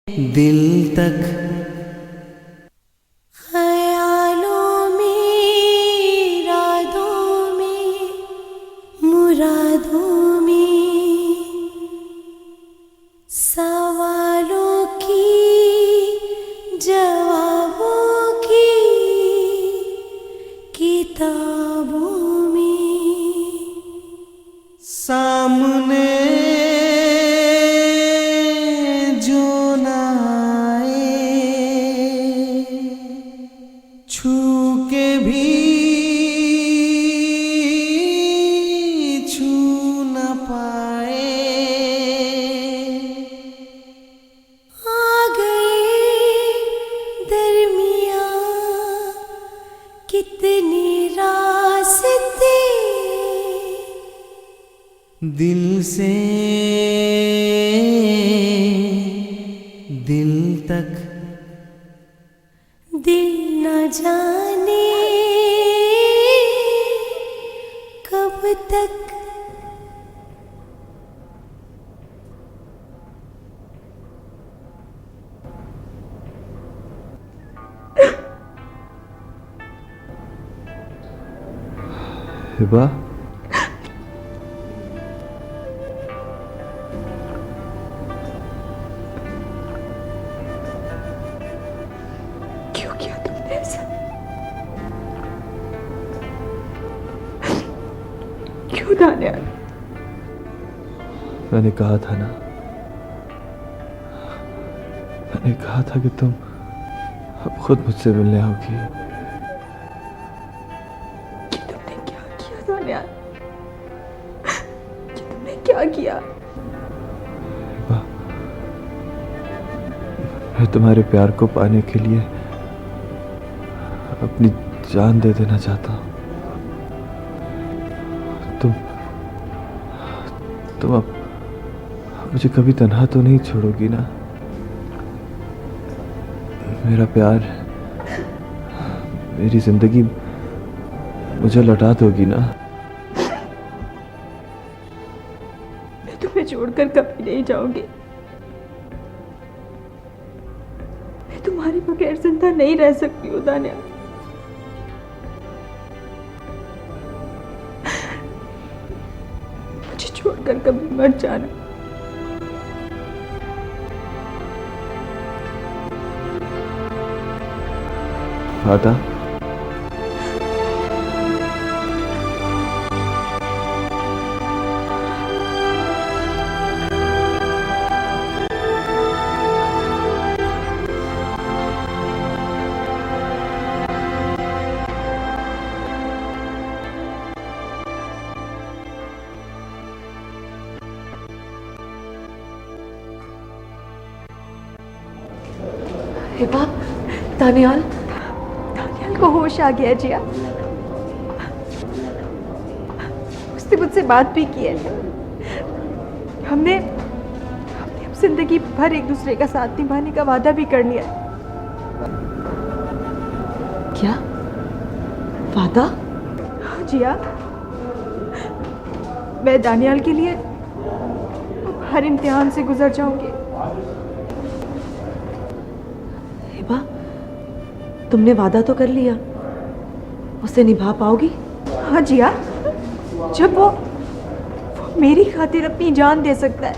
दिल तक ख्यालों में, इरादों में, मुरादों में, सवालों की, जवाबों की, किताबों में सामने जो न आए, छू के भी छू न पाए। आ गए दरमियाँ कितने रास्ते, दिल से दिल तक दिल न जाने कब तक। हिबा, क्यों किया तुमने ऐसा? क्यों दानियाल? मैंने कहा था ना, मैंने कहा था कि तुम अब खुद मुझसे मिलने आओगी। कि तुमने क्या किया दानियाल? कि तुमने क्या किया? हिबा, मैं तुम्हारे प्यार को पाने के लिए अपनी जान दे देना चाहता हूँ। तुम अब मुझे कभी तन्हा तो नहीं छोड़ोगी ना? मेरा प्यार, मेरी जिंदगी मुझे लौटा दोगी ना? मैं तुम्हें छोड़कर कभी नहीं जाऊंगी। मैं तुम्हारे बगैर जिंदा नहीं रह सकती हूँ दानियाल। मुझे छोड़कर कभी मत जाना। वादा? हिबा, दानियाल, दानियाल को होश आ गया जिया। उसने मुझसे बात भी की है। हमने अब जिंदगी भर एक दूसरे का साथ निभाने का वादा भी कर लिया है। क्या वादा? हाँ जिया, मैं दानियाल के लिए हर इम्तिहान से गुजर जाऊंगी। हिबा, तुमने वादा तो कर लिया, उसे निभा पाओगी? हाँ जिया, जब वो मेरी खातिर अपनी जान दे सकता है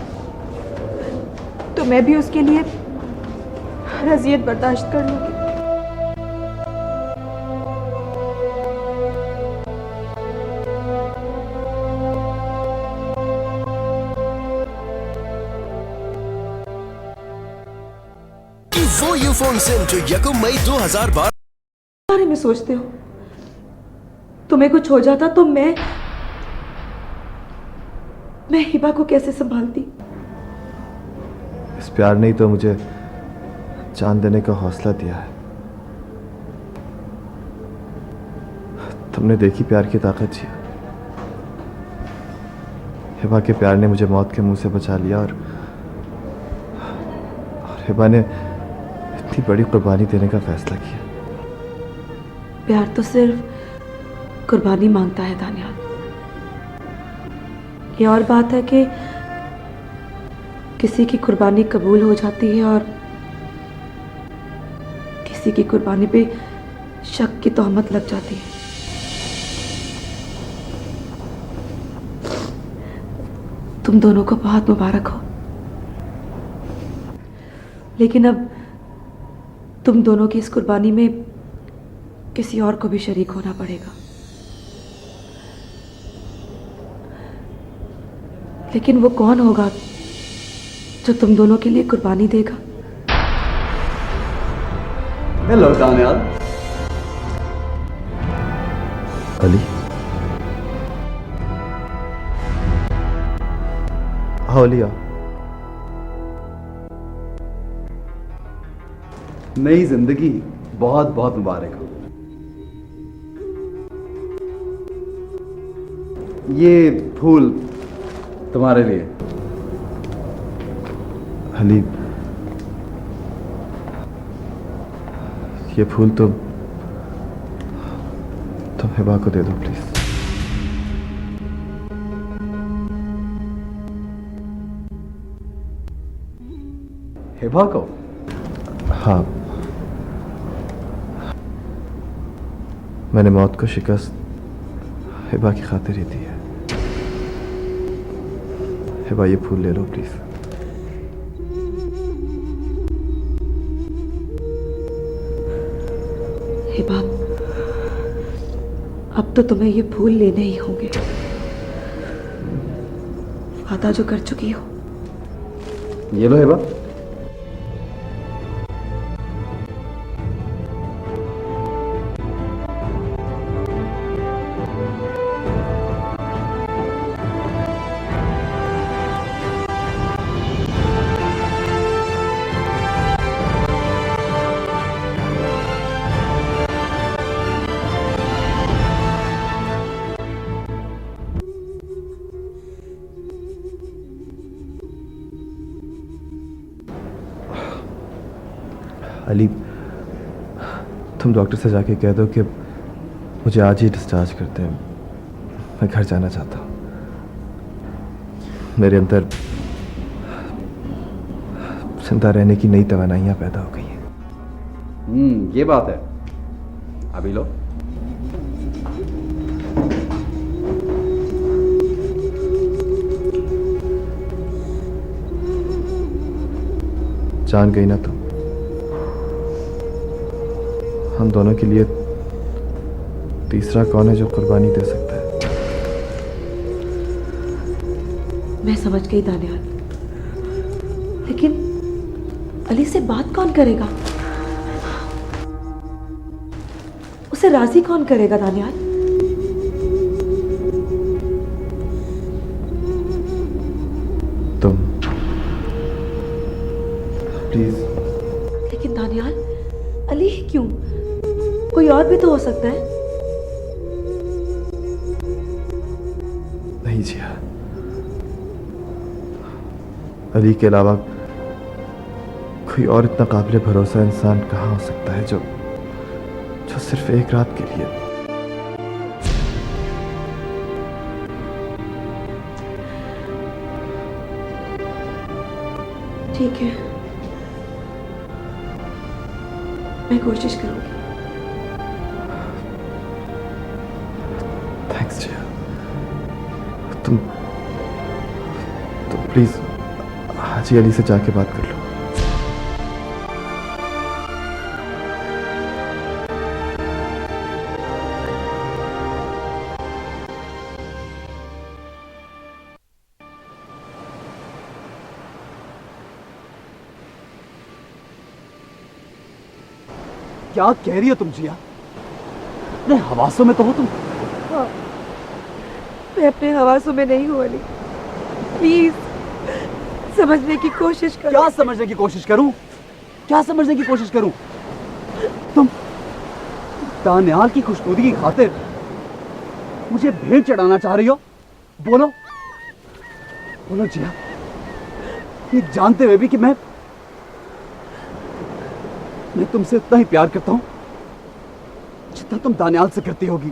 तो मैं भी उसके लिए हर अजियत बर्दाश्त कर लूंगी। वो यूफोन सिम जो 1 मई 2012 बारे में सोचते हो? तुम्हें कुछ हो जाता तो मैं हिबा को कैसे संभालती? इस प्यार ने ही तो मुझे जान देने का हौसला दिया है। तुमने देखी प्यार की ताकत जी। हिबा के प्यार ने मुझे मौत के मुंह से बचा लिया और हिबा ने इतनी बड़ी कुर्बानी देने का फैसला किया। प्यार तो सिर्फ कुर्बानी मांगता है दानियाल। ये और बात है कि किसी की कुर्बानी कबूल हो जाती है और किसी की कुर्बानी पे शक की तोहमत लग जाती है। तुम दोनों को बहुत मुबारक हो, लेकिन अब तुम दोनों की इस कुर्बानी में किसी और को भी शरीक होना पड़ेगा। लेकिन वो कौन होगा जो तुम दोनों के लिए कुर्बानी देगा? हेलो दानियाल। अली, हाँ अली आओ। नई जिंदगी बहुत बहुत मुबारक हो। ये फूल तुम्हारे लिए। अली, ये फूल तुम हिबा को दे दो प्लीज। हिबा को? हाँ, मैंने मौत को शिकस्त हिबा की खातिर ही दी है। हिबा ये फूल ले लो प्लीज। हिबा, अब तो तुम्हें ये फूल लेने ही होंगे। वादा जो कर चुकी हो। ये लो हिबा। अली, तुम डॉक्टर से जाके कह दो कि मुझे आज ही डिस्चार्ज करते हैं। मैं घर जाना चाहता हूँ। मेरे अंदर जिंदा रहने की नई तवानाइयाँ पैदा हो गई हैं। ये बात है। अभी लो। जान गई ना तुम। हम दोनों के लिए तीसरा कौन है जो कुर्बानी दे सकता है? मैं समझ गई दानियाल, लेकिन अली से बात कौन करेगा? उसे राजी कौन करेगा दानियाल? तुम प्लीज। लेकिन दानियाल, अली ही क्यों? कोई और भी तो हो सकता है। नहीं जिया, अली के अलावा कोई और इतना काबिल भरोसा इंसान कहाँ हो सकता है जो सिर्फ एक रात के लिए। ठीक है, मैं कोशिश करूंगी। थैंक्स जिया। तुम प्लीज हाजी अली से जाके बात कर लो। क्या कह रही हो तुम जिया? अपने हवासों में तो हो तुम। मैं अपने हवासों में नहीं हूँ अली। प्लीज समझने की कोशिश करो। क्या समझने की कोशिश करूं? क्या समझने की कोशिश करूं? तुम दानियाल की खुशनुदी की खातिर मुझे भेंट चढ़ाना चाह रही हो? बोलो बोलो जिया, ये जानते हुए भी कि मैं तुमसे उतना ही प्यार करता हूं जितना तुम दानियाल से करती होगी,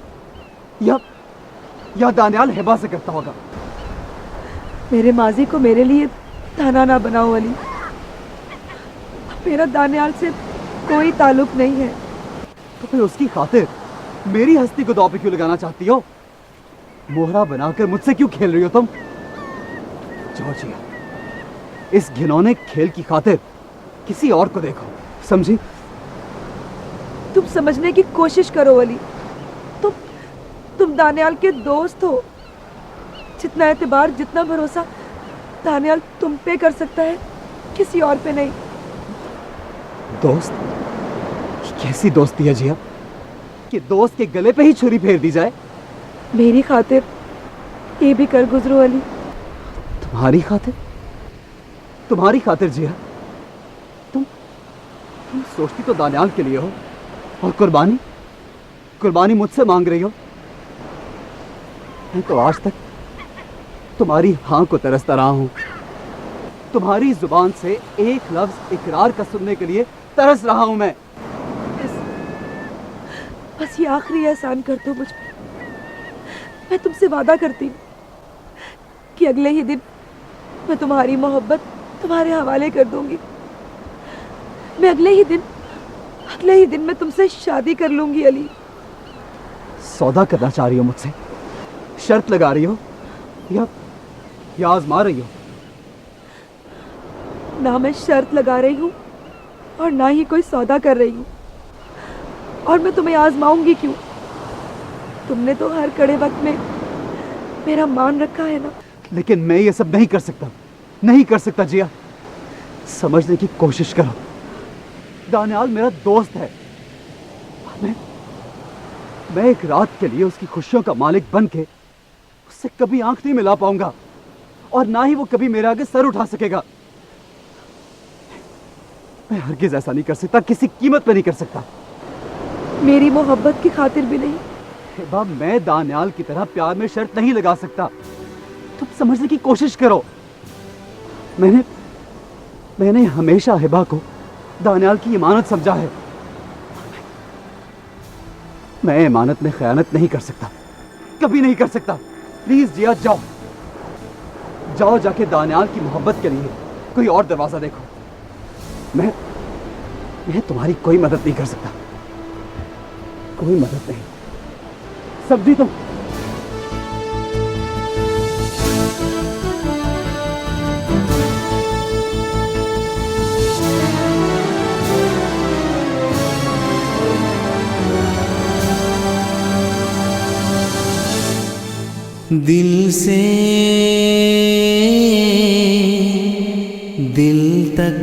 या दानियाल हिबा से करता होगा। मेरे माजी को मेरे लिए ताना ना बनाओ अली। मेरा दानियाल से कोई ताल्लुक नहीं है। तो फिर उसकी खातिर मेरी हस्ती को दांव पे क्यों लगाना चाहती हो? मोहरा बनाकर मुझसे क्यों खेल रही हो तुम? जॉर्जिया, इस घिनौने खेल की खातिर किसी और को देखो, समझी? तुम समझने की कोशिश करो अली। तुम दानियाल के दोस्त हो। जितना एतबार, जितना भरोसा दानियाल तुम पे कर सकता है, किसी और पे नहीं। दोस्त? ये कैसी दोस्ती है जिया कि दोस्त के गले पे ही छुरी फेर दी जाए? मेरी खातिर ये भी कर गुजरो अली। तुम्हारी खातिर? तुम्हारी खातिर जिया? तुम सोचती तो दानियाल के लिए हो, और कुर्बानी मुझसे मांग रही हो। मैं तो आज तक तुम्हारी हाँ को तरसता रहा हूं, तुम्हारी जुबान से एक लफ्ज इकरार का सुनने के लिए तरस रहा हूं मैं। बस ये आखिरी एहसान कर दो मुझ पे। मैं तुमसे वादा करती हूँ कि अगले ही दिन मैं तुम्हारी मोहब्बत तुम्हारे हवाले कर दूंगी। मैं अगले ही दिन मैं तुमसे शादी कर लूंगी अली। सौदा करना चाह रही हो मुझसे? शर्त लगा रही हो या आजमा रही हो? ना मैं शर्त लगा रही हूँ और ना ही कोई सौदा कर रही हूँ। और मैं तुम्हें आजमाऊंगी क्यों? तुमने तो हर कड़े वक्त में मेरा मान रखा है ना। लेकिन मैं ये सब नहीं कर सकता जिया। समझने की कोशिश करो, दानियाल मेरा दोस्त है। मैं एक रात के लिए उसकी खुशियों का मालिक बन के उससे कभी आंख नहीं मिला पाऊंगा, और ना ही वो कभी मेरे आगे सर उठा सकेगा। मैं हरगिज ऐसा नहीं कर सकता, किसी कीमत पे नहीं कर सकता। मेरी मोहब्बत की खातिर भी नहीं। हिबा, मैं दानियाल की तरह प्यार में शर्त नहीं लगा सकता। तुम समझने की कोशिश करो। मैंने हमेशा हिबा को दानियाल की इमानत समझा है। मैं इमानत में खयानत नहीं कर सकता, कभी नहीं कर सकता। प्लीज जिया, जाओ जाके दानियाल की मोहब्बत के लिए कोई और दरवाजा देखो। मैं तुम्हारी कोई मदद नहीं कर सकता, कोई मदद नहीं। समझी तुम? दिल से दिल तक